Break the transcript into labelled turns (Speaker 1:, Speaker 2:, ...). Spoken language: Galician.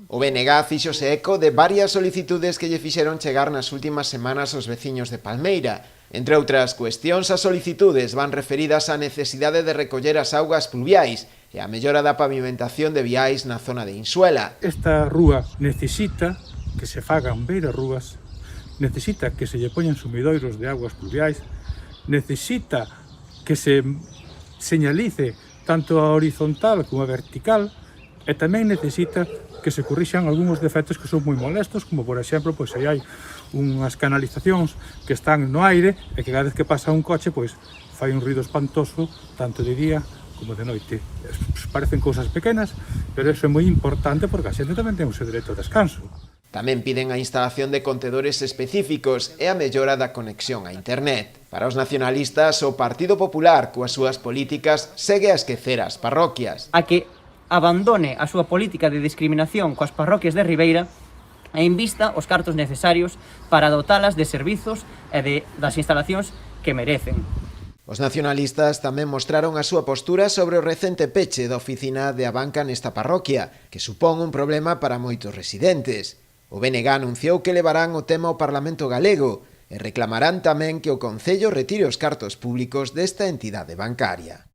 Speaker 1: O BNG fíxose eco de varias solicitudes que lle fixeron chegar nas últimas semanas os veciños de Palmeira. Entre outras cuestións, as solicitudes van referidas á necesidade de recoller as augas pluviais e a mellora da pavimentación de viais na zona de Insuela.
Speaker 2: Esta rúa necesita que se fagan beirarrúas, necesita que se lle poñan sumidoiros de augas pluviais, necesita que se señalice tanto a horizontal como a vertical, e tamén necesita que se corrixan algúns defectos que son moi molestos, como por exemplo, pois hai unhas canalizacións que están no aire e que cada vez que pasa un coche, pois fai un ruido espantoso, tanto de día como de noite. Parecen cousas pequenas, pero iso é moi importante porque a xente tamén ten o seu dereito ao descanso.
Speaker 1: Tamén piden a instalación de contedores específicos e a mellora da conexión a internet. Para os nacionalistas, o Partido Popular, coas súas políticas, segue a esquecer as parroquias.
Speaker 3: A que abandone a súa política de discriminación coas parroquias de Ribeira e invista os cartos necesarios para dotalas de servizos e das instalacións que merecen.
Speaker 1: Os nacionalistas tamén mostraron a súa postura sobre o recente peche da oficina de Abanca nesta parroquia, que supón un problema para moitos residentes. O BNG anunciou que levarán o tema ao Parlamento galego e reclamarán tamén que o Concello retire os cartos públicos desta entidade bancaria.